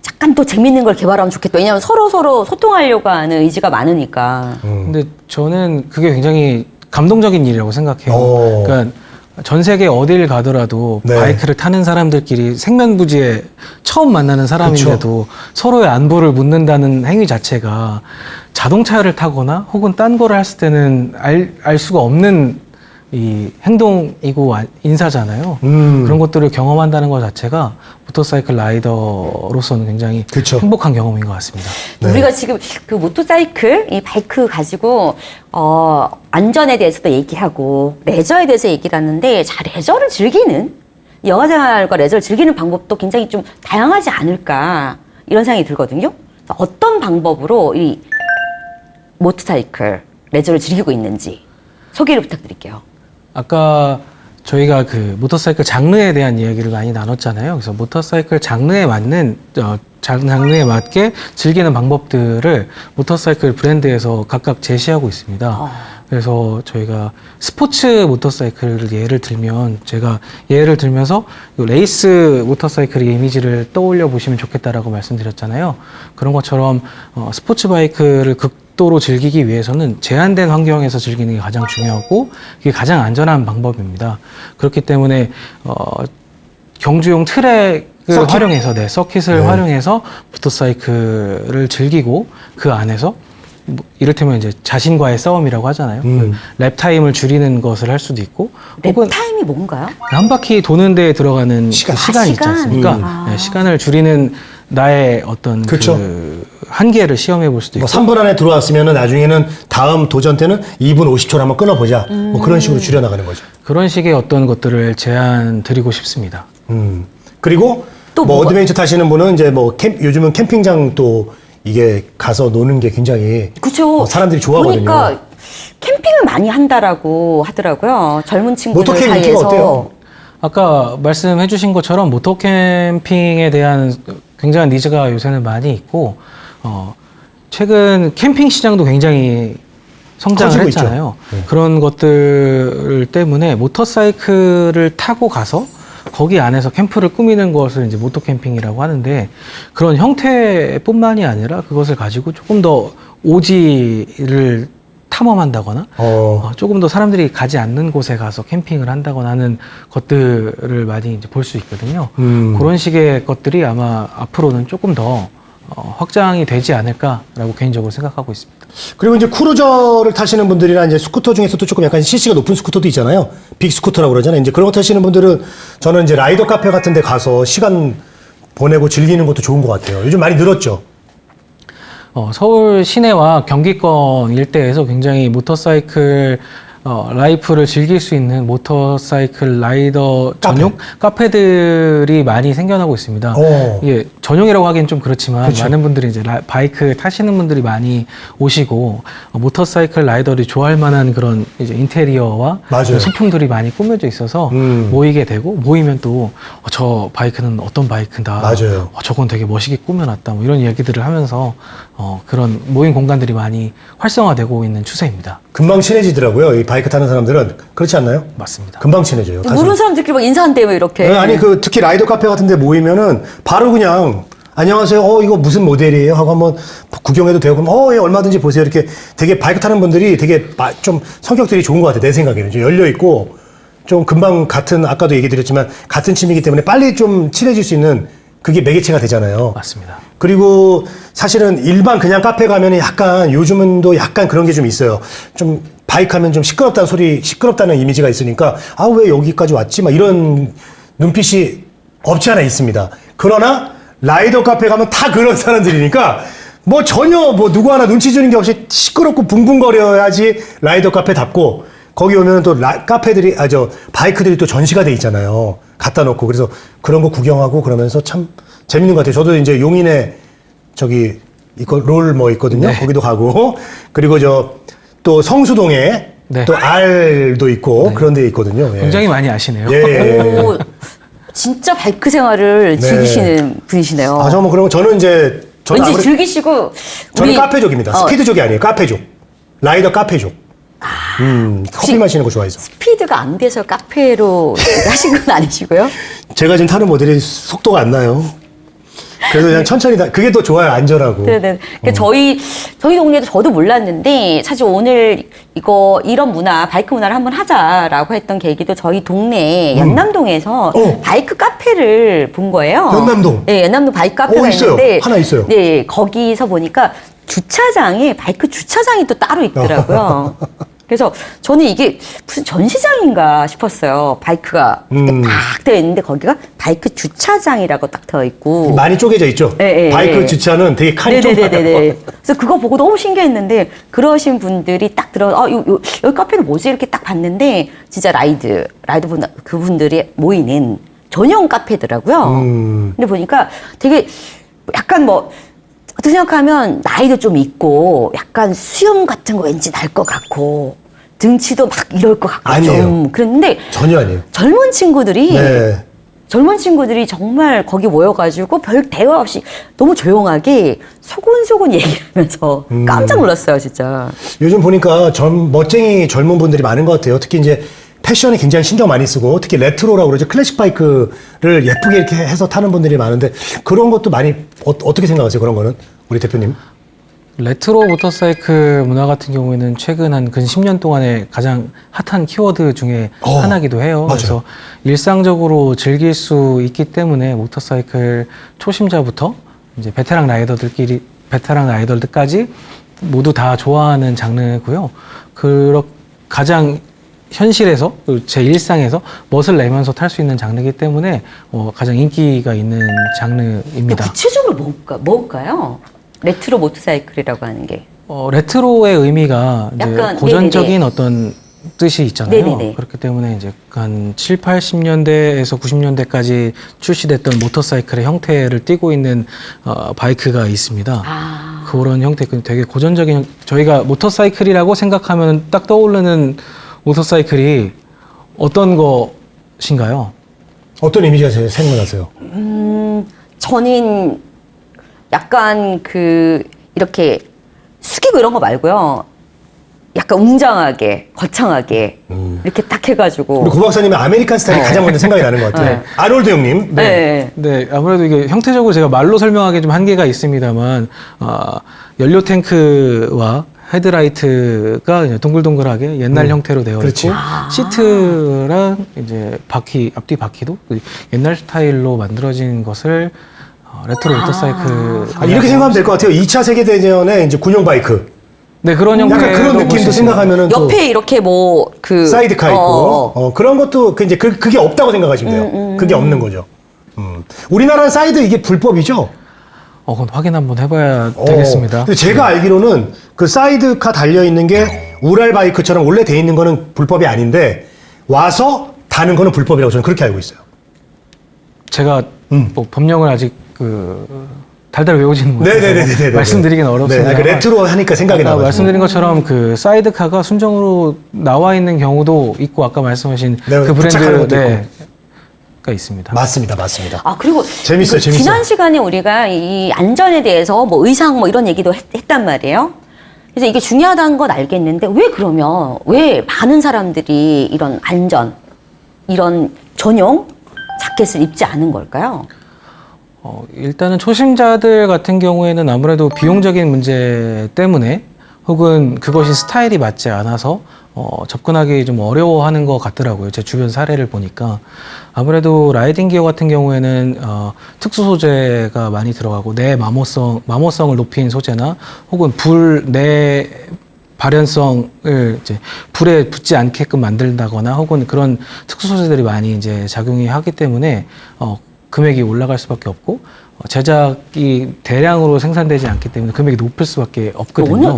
약간 또 재밌는 걸 개발하면 좋겠다. 왜냐하면 서로 소통하려고 하는 의지가 많으니까.
근데 저는 그게 굉장히 감동적인 일이라고 생각해요.
오.
그러니까 전 세계 어딜 가더라도
네.
바이크를 타는 사람들끼리 생면부지에 처음 만나는 사람인데도 서로의 안부를 묻는다는 행위 자체가 자동차를 타거나 혹은 딴 거를 했을 때는 알 수가 없는 이 행동이고 인사잖아요. 그런 것들을 경험한다는 것 자체가 모터사이클 라이더로서는 굉장히
그쵸.
행복한 경험인 것 같습니다.
네.
우리가 지금 그 모터사이클, 이 바이크 가지고 안전에 대해서도 얘기하고 레저에 대해서 얘기를 하는데, 자, 레저를 즐기는, 여가생활과 레저를 즐기는 방법도 굉장히 좀 다양하지 않을까 이런 생각이 들거든요. 어떤 방법으로 이 모터사이클 레저를 즐기고 있는지 소개를 부탁드릴게요.
아까 저희가 그 모터사이클 장르에 대한 이야기를 많이 나눴잖아요. 그래서 모터사이클 장르에 맞는 장르에 맞게 즐기는 방법들을 모터사이클 브랜드에서 각각 제시하고 있습니다. 그래서 저희가 스포츠 모터사이클을 예를 들면, 제가 예를 들면서 이 레이스 모터사이클의 이미지를 떠올려 보시면 좋겠다라고 말씀드렸잖아요. 그런 것처럼 스포츠 바이크를 극도로 즐기기 위해서는 제한된 환경에서 즐기는 게 가장 중요하고, 그게 가장 안전한 방법입니다. 그렇기 때문에 경주용 트랙을
서킷.
활용해서, 서킷을
네.
활용해서 모터사이클을 즐기고, 그 안에서 이를테면 이제 자신과의 싸움이라고 하잖아요. 그 랩 타임을 줄이는 것을 할 수도 있고, 혹은
랩타임이 뭔가요?
한 바퀴 도는 데 들어가는
시간.
시간이 있지
시간.
않습니까? 네, 시간을 줄이는 나의 어떤
그쵸.
그 한계를 시험해 볼 수도 있고.
뭐 3분 안에 들어왔으면은 나중에는 다음 도전 때는 2분 50초를 한번 끊어보자. 뭐 그런 식으로 줄여나가는 거죠.
그런 식의 어떤 것들을 제안 드리고 싶습니다.
그리고
또
뭐
뭐가-
어드벤처 타시는 분은 이제 뭐 요즘은 캠핑장 또 이게 가서 노는 게 굉장히
그렇죠.
사람들이 좋아하거든요.
보니까 캠핑을 많이 한다라고 하더라고요. 젊은 친구들
모터캠 인기가
사이에서.
어때요?
아까 말씀해 주신 것처럼 모터 캠핑에 대한 굉장한 니즈가 요새는 많이 있고, 최근 캠핑 시장도 굉장히 성장을
커지고
했잖아요.
있죠. 네.
그런 것들 때문에 모터사이클을 타고 가서 거기 안에서 캠프를 꾸미는 것을 이제 모터 캠핑이라고 하는데, 그런 형태뿐만이 아니라 그것을 가지고 조금 더 오지를 탐험한다거나 조금 더 사람들이 가지 않는 곳에 가서 캠핑을 한다거나 하는 것들을 많이 이제 볼 수 있거든요. 그런 식의 것들이 아마 앞으로는 조금 더 확장이 되지 않을까라고 개인적으로 생각하고 있습니다.
그리고 이제 크루저를 타시는 분들이나 이제 스쿠터 중에서도 조금 약간 CC가 높은 스쿠터도 있잖아요. 빅 스쿠터라고 그러잖아요. 이제 그런 거 타시는 분들은 저는 이제 라이더 카페 같은 데 가서 시간 보내고 즐기는 것도 좋은 것 같아요. 요즘 많이 늘었죠.
서울 시내와 경기권 일대에서 굉장히 모터사이클 라이프를 즐길 수 있는 모터사이클 라이더 전용 카페들이 많이 생겨나고 있습니다. 예, 전용이라고 하기엔 좀 그렇지만
그쵸.
많은 분들이 이제 바이크 타시는 분들이 많이 오시고 모터사이클 라이더들이 좋아할 만한 그런 이제 인테리어와
맞아요.
소품들이 많이 꾸며져 있어서 모이게 되고, 모이면 또 저 바이크는 어떤 바이크다.
맞아요.
저건 되게 멋있게 꾸며놨다. 뭐 이런 이야기들을 하면서 그런 모임 공간들이 많이 활성화되고 있는 추세입니다.
금방 친해지더라고요. 이 바이크 타는 사람들은. 그렇지 않나요?
맞습니다.
금방 친해져요.
모르는 사람들끼리 막 인사한대요, 이렇게.
네, 아니 그 특히 라이더 카페 같은 데 모이면은 바로 그냥 안녕하세요. 이거 무슨 모델이에요? 하고 한번 구경해도 되고, 그럼 예, 얼마든지 보세요. 이렇게 되게 바이크 타는 분들이 되게 좀 성격들이 좋은 것 같아요. 내 생각에는. 좀 열려 있고, 좀 금방 아까도 얘기 드렸지만, 같은 취미이기 때문에 빨리 좀 친해질 수 있는 그게 매개체가 되잖아요.
맞습니다.
그리고 사실은 일반 그냥 카페 가면은 약간 요즘은 또 약간 그런 게 좀 있어요. 좀 바이크 하면 좀 시끄럽다는 이미지가 있으니까, 왜 여기까지 왔지? 막 이런 눈빛이 없지 않아 있습니다. 그러나 라이더 카페 가면 다 그런 사람들이니까 뭐 전혀 뭐 누구 하나 눈치 주는 게 없이 시끄럽고 붕붕거려야지 라이더 카페답고, 거기 오면 또 바이크들이 또 전시가 돼 있잖아요. 갖다 놓고. 그래서 그런 거 구경하고 그러면서 참 재밌는 것 같아요. 저도 이제 용인에 롤 뭐 있거든요.
네.
거기도 가고, 그리고 또 성수동에
네.
또 R도 있고 그런 데 있거든요. 예.
굉장히 많이 아시네요.
예.
오, 진짜 바이크 생활을
네.
즐기시는 분이시네요.
정말 그런 거 저는 이제
왠지
아무래도
즐기시고.
저는
우리-
카페족입니다. 스피드족이 아니에요. 카페족. 라이더 카페족. 커피 마시는 거 좋아해서.
스피드가 안 돼서 카페로 하신 건 아니시고요?
제가 지금 타는 모델이 속도가 안 나요. 그래서 그냥 천천히 그게 더 좋아요. 안전하고.
네네. 그러니까 저희 동네도 저도 몰랐는데 사실 오늘 이런 문화, 바이크 문화를 한번 하자라고 했던 계기도 저희 동네 연남동에서 바이크 카페를 본 거예요.
연남동?
네, 연남동 바이크 카페가
있어요.
있는데
하나 있어요.
네, 거기서 보니까 주차장에 바이크 주차장이 또 따로 있더라고요. 그래서 저는 이게 무슨 전시장인가 싶었어요. 바이크가 이렇게 딱 되어 있는데 거기가 바이크 주차장이라고 딱 되어 있고
많이 쪼개져 있죠.
네,
바이크
네.
주차는 되게 칸이 좁아요.
네네네네. 그래서 그거 보고 너무 신기했는데 그러신 분들이 딱 여기 카페는 뭐지 이렇게 딱 봤는데 진짜 라이드 분 그분들이 모이는 전용 카페더라고요. 근데 보니까 되게 약간 뭐 어떻게 생각하면 나이도 좀 있고 약간 수염 같은 거 왠지 날 것 같고 등치도 막 이럴 것 같고
아니에요.
좀 그랬는데
전혀 아니에요.
젊은 친구들이
네.
정말 거기 모여가지고 별 대화 없이 너무 조용하게 소곤소곤 얘기하면서 깜짝 놀랐어요, 진짜.
요즘 보니까 멋쟁이 젊은 분들이 많은 것 같아요. 특히 이제 패션에 굉장히 신경 많이 쓰고 특히 레트로라고 그러죠. 클래식 바이크를 예쁘게 이렇게 해서 타는 분들이 많은데 그런 것도 많이 어떻게 생각하세요? 그런 거는 우리 대표님?
레트로 모터사이클 문화 같은 경우에는 최근 한 근 10년 동안에 가장 핫한 키워드 중에 하나이기도 해요.
맞아요.
그래서 일상적으로 즐길 수 있기 때문에 모터사이클 초심자부터 이제 베테랑 라이더들까지 모두 다 좋아하는 장르고요. 가장 현실에서 제 일상에서 멋을 내면서 탈 수 있는 장르이기 때문에 가장 인기가 있는 장르입니다.
구체적으로 뭘까요? 레트로 모터사이클이라고 하는 게.
레트로의 의미가 이제
약간,
고전적인
네네네.
어떤 뜻이 있잖아요.
네네네.
그렇기 때문에 이제 한 7, 80년대에서 90년대까지 출시됐던 모터사이클의 형태를 띠고 있는 바이크가 있습니다. 그런 형태, 되게 고전적인, 저희가 모터사이클이라고 생각하면 딱 떠오르는 모터사이클이 어떤 것인가요?
어떤 이미지가 생각나세요?
저는 약간 이렇게 숙이고 이런 거 말고요. 약간 웅장하게, 거창하게 이렇게 딱 해가지고.
우리 고 박사님의 아메리칸 스타일이 가장 먼저 생각이 나는 것 같아요.
네.
아놀드 형님.
네.
네, 아무래도 이게 형태적으로 제가 말로 설명하기 좀 한계가 있습니다만, 연료 탱크와 헤드라이트가 이제 동글동글하게 옛날 형태로 되어
그렇지.
있고, 시트랑 이제 앞뒤 바퀴도 옛날 스타일로 만들어진 것을 레트로 모터사이클.
이렇게 생각하면 될 것 같아요. 2차 세계대전에 이제 군용 바이크.
네, 그런 형태.
약간 그런 느낌도 생각하면은 또
옆에 이렇게
사이드카 있고 그런 것도 이제 그게 없다고 생각하시면 돼요. 그게 없는 거죠. 우리나라는 사이드 이게 불법이죠?
그건 확인 한번 해봐야 되겠습니다.
근데 제가 알기로는 그 사이드카 달려 있는 게 우랄 바이크처럼 원래 돼 있는 거는 불법이 아닌데 와서 다는 거는 불법이라고 저는 그렇게 알고 있어요.
제가 뭐 법령을 아직 달달 외우지는 못해서
네네네네.
말씀드리긴 어렵습니다.
네, 레트로 하니까 생각이 나요.
말씀드린 것처럼 그 사이드카가 순정으로 나와 있는 경우도 있고 아까 말씀하신
네,
그
부착하는 것도
브랜드 가 있습니다.
맞습니다.
그리고
재밌어요.
지난 시간에 우리가 이 안전에 대해서 뭐 의상 뭐 이런 얘기도 했단 말이에요. 그래서 이게 중요하다는 건 알겠는데 왜 많은 사람들이 이런 안전, 이런 전용 자켓을 입지 않은 걸까요?
일단은 초심자들 같은 경우에는 아무래도 비용적인 문제 때문에 혹은 그것이 스타일이 맞지 않아서 접근하기 좀 어려워하는 것 같더라고요. 제 주변 사례를 보니까. 아무래도 라이딩 기어 같은 경우에는 특수 소재가 많이 들어가고 내 마모성을 높인 소재나 혹은 내 발연성을 이제 불에 붙지 않게끔 만든다거나 혹은 그런 특수 소재들이 많이 이제 작용이 하기 때문에 금액이 올라갈 수밖에 없고 제작이 대량으로 생산되지 않기 때문에 금액이 높을 수밖에 없거든요.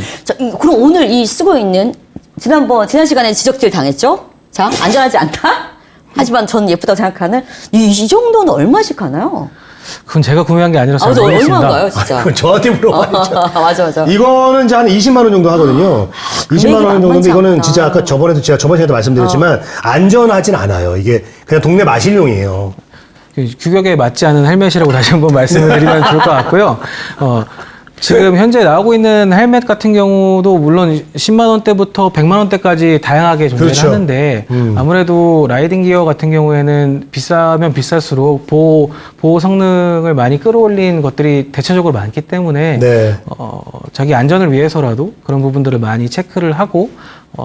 그럼 오늘 이 쓰고 있는 지난 시간에 지적질 당했죠? 자, 안전하지 않다? 하지만 저는 예쁘다고 생각하는 이 정도는 얼마씩 하나요?
그건 제가 구매한 게 아니라서 잘 모르겠습니다.
얼마인가요, 진짜?
그건 저한테 물어봐야죠.
맞아.
이거는 이제 한 20만 원 정도 하거든요. 20만 원 정도인데
만만치
이거는
않다.
진짜 아까 저번 시간에도 말씀드렸지만 안전하진 않아요. 이게 그냥 동네 마실용이에요.
규격에 맞지 않은 헬멧이라고 다시 한번 말씀을 드리면 좋을 것 같고요. 지금 현재 나오고 있는 헬멧 같은 경우도 물론 10만 원대부터 100만 원대까지 다양하게 존재를
그렇죠.
하는데 아무래도 라이딩 기어 같은 경우에는 비싸면 비쌀수록 보호 성능을 많이 끌어올린 것들이 대체적으로 많기 때문에
네.
자기 안전을 위해서라도 그런 부분들을 많이 체크를 하고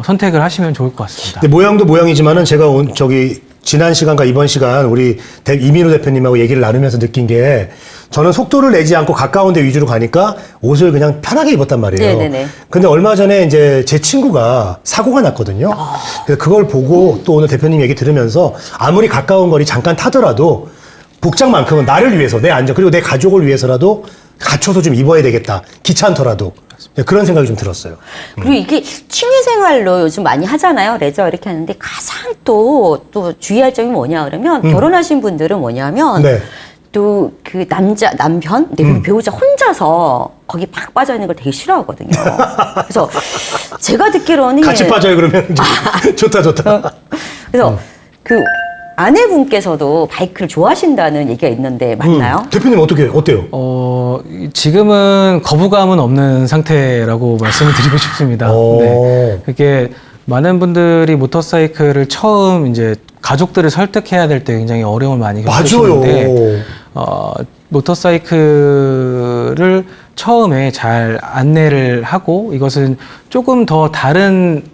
선택을 하시면 좋을 것 같습니다.
근데 모양도 모양이지만은 제가 지난 시간과 이번 시간 우리 이민우 대표님하고 얘기를 나누면서 느낀 게 저는 속도를 내지 않고 가까운 데 위주로 가니까 옷을 그냥 편하게 입었단 말이에요.
네네네.
근데 얼마 전에 이제 제 친구가 사고가 났거든요. 그래서 그걸 보고 또 오늘 대표님 얘기 들으면서 아무리 가까운 거리 잠깐 타더라도 복장만큼은 나를 위해서 내 안전 그리고 내 가족을 위해서라도 갖춰서 좀 입어야 되겠다. 귀찮더라도. 그런 생각이 좀 들었어요.
그리고 이게 취미생활로 요즘 많이 하잖아요. 레저 이렇게 하는데 가장 또 주의할 점이 뭐냐 그러면 결혼하신 분들은 뭐냐면
네.
또 그 남편, 내 배우자 혼자서 거기 팍 빠져 있는 걸 되게 싫어하거든요. 그래서 제가 듣기로는
같이 빠져요, 그러면. 좋다.
그래서 그 아내분께서도 바이크를 좋아하신다는 얘기가 있는데 맞나요?
대표님 어때요?
지금은 거부감은 없는 상태라고 말씀을 드리고 싶습니다. 네. 그게 많은 분들이 모터사이클을 처음 이제 가족들을 설득해야 될 때 굉장히 어려움을 많이 겪으시는데 모터사이클을 처음에 잘 안내를 하고 이것은 조금 더 다른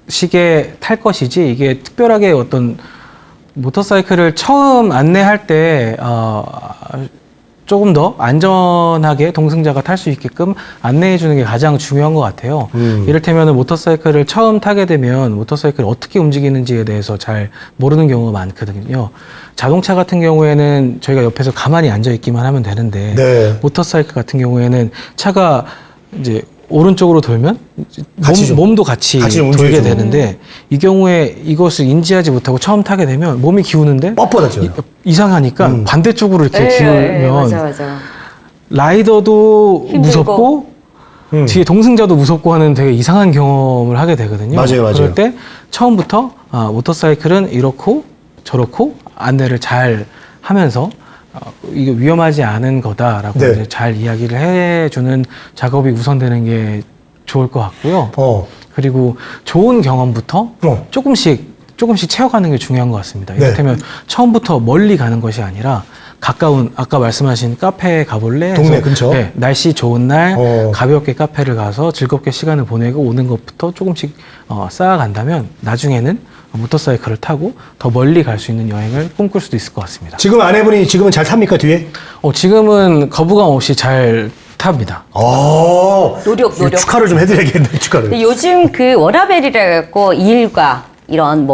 식의 탈 것이지 이게 특별하게 어떤 모터사이클을 처음 안내할 때 조금 더 안전하게 동승자가 탈 수 있게끔 안내해 주는 게 가장 중요한 것 같아요. 이를테면 모터사이클을 처음 타게 되면 모터사이클을 어떻게 움직이는지에 대해서 잘 모르는 경우가 많거든요. 자동차 같은 경우에는 저희가 옆에서 가만히 앉아 있기만 하면 되는데
네.
모터사이클 같은 경우에는 차가 이제 오른쪽으로 돌면
같이
몸도 같이 돌게
움직여줘.
되는데 이 경우에 이것을 인지하지 못하고 처음 타게 되면 몸이 기우는데
뻣뻣하죠.
이상하니까 반대쪽으로 이렇게 기울면
맞아.
라이더도
힘들고.
무섭고 뒤에 동승자도 무섭고 하는 되게 이상한 경험을 하게 되거든요.
맞아요.
그럴 때 처음부터 모터사이클은 이렇고 저렇고 안내를 잘 하면서 이게 위험하지 않은 거다라고
네.
이제 잘 이야기를 해주는 작업이 우선되는 게 좋을 것 같고요. 그리고 좋은 경험부터 조금씩 채워가는 게 중요한 것 같습니다.
네.
이를테면 처음부터 멀리 가는 것이 아니라 가까운 아까 말씀하신 카페에 가볼래?
동네
해서
근처?
네, 날씨 좋은 날 가볍게 카페를 가서 즐겁게 시간을 보내고 오는 것부터 조금씩 쌓아간다면 나중에는 모터사이클을 타고 더 멀리 갈 수 있는 여행을 꿈꿀 수도 있을 것 같습니다.
지금 아내분이 지금은 잘 탑니까, 뒤에?
지금은 거부감 없이 잘 탑니다.
노력.
축하를 좀 해드려야겠네, 축하를.
근데 요즘 그 워라밸이라 갖고 일과 이런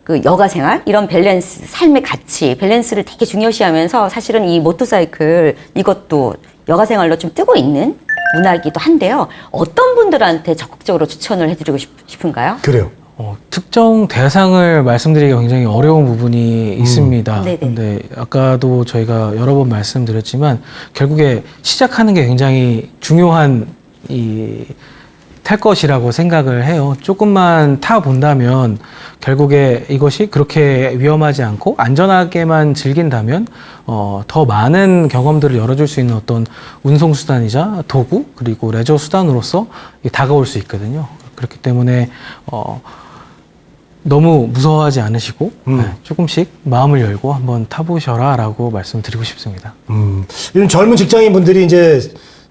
그 여가 생활 이런 밸런스, 삶의 가치 밸런스를 되게 중요시하면서 사실은 이 모터사이클 이것도 여가 생활로 좀 뜨고 있는 문화이기도 한데요. 어떤 분들한테 적극적으로 추천을 해드리고 싶은가요?
그래요.
특정 대상을 말씀드리기가 굉장히 어려운 부분이 있습니다.
네네.
근데 아까도 저희가 여러 번 말씀드렸지만 결국에 시작하는 게 굉장히 중요한 탈 것이라고 생각을 해요. 조금만 타 본다면 결국에 이것이 그렇게 위험하지 않고 안전하게만 즐긴다면 더 많은 경험들을 열어줄 수 있는 어떤 운송수단이자 도구 그리고 레저 수단으로서 다가올 수 있거든요. 그렇기 때문에 너무 무서워하지 않으시고 조금씩 마음을 열고 한번 타보셔라 라고 말씀드리고 싶습니다.
요즘 젊은 직장인 분들이 이제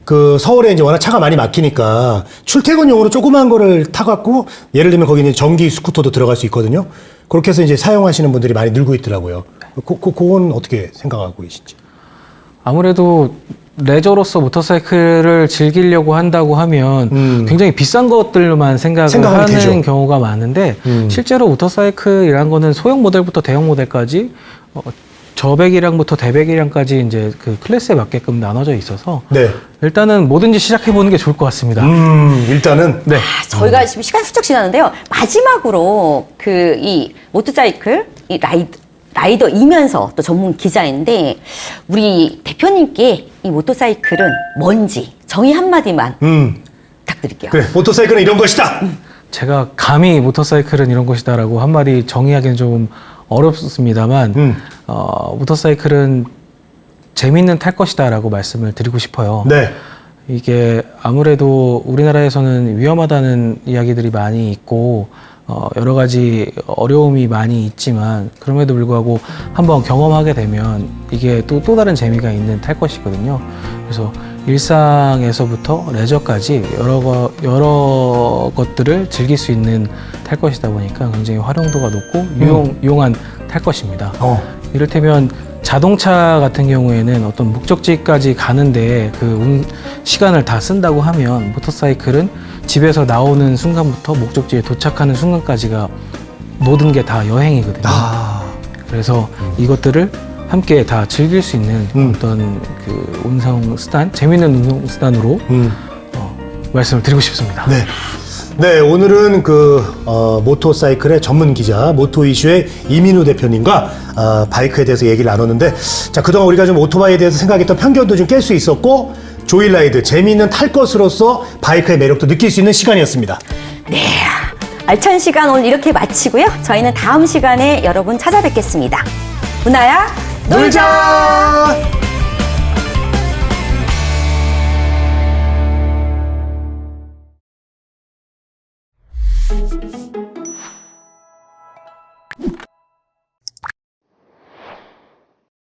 그 서울에 이제 워낙 차가 많이 막히니까 출퇴근용으로 조그만 거를 타갖고 예를 들면 거기는 전기 스쿠터도 들어갈 수 있거든요. 그렇게 해서 이제 사용하시는 분들이 많이 늘고 있더라고요. 그건 어떻게 생각하고 계신지?
아무래도 레저로서 모터사이클을 즐기려고 한다고 하면 굉장히 비싼 것들로만 생각을 하는
되죠.
경우가 많은데 실제로 모터사이클이란 거는 소형 모델부터 대형 모델까지 저배기량부터 대배기량까지 이제 그 클래스에 맞게끔 나눠져 있어서
네.
일단은 뭐든지 시작해 보는 게 좋을 것 같습니다.
일단은
네.
저희가 지금 시간 훌쩍 지났는데요. 마지막으로 그 이 모터사이클 이 라이더이면서 또 전문 기자인데 우리 대표님께 이 모터사이클은 뭔지 정의 한마디만 부탁드릴게요.
그래 모터사이클은 이런 것이다.
제가 감히 모터사이클은 이런 것이다라고 한마디 정의하기는 좀 어렵습니다만 모터사이클은 재밌는 탈 것이다라고 말씀을 드리고 싶어요.
네.
이게 아무래도 우리나라에서는 위험하다는 이야기들이 많이 있고 여러 가지 어려움이 많이 있지만 그럼에도 불구하고 한번 경험하게 되면 이게 또 다른 재미가 있는 탈 것이거든요. 그래서 일상에서부터 레저까지 여러 것들을 즐길 수 있는 탈 것이다 보니까 굉장히 활용도가 높고 유용한 탈 것입니다. 이를테면 자동차 같은 경우에는 어떤 목적지까지 가는데 그 시간을 다 쓴다고 하면 모터사이클은 집에서 나오는 순간부터 목적지에 도착하는 순간까지가 모든 게 다 여행이거든요. 그래서 이것들을 함께 다 즐길 수 있는 어떤 그 운송 수단, 재미있는 운송 수단으로 말씀을 드리고 싶습니다.
네. 네, 오늘은 모터사이클의 전문 기자, 모토이슈의 이민우 대표님과 바이크에 대해서 얘기를 나눴는데, 자, 그동안 우리가 좀 오토바이에 대해서 생각했던 편견도 좀 깰 수 있었고, 조일라이드, 재미있는 탈 것으로서 바이크의 매력도 느낄 수 있는 시간이었습니다.
네. 알찬 시간 오늘 이렇게 마치고요. 저희는 다음 시간에 여러분 찾아뵙겠습니다. 문화야, 놀자!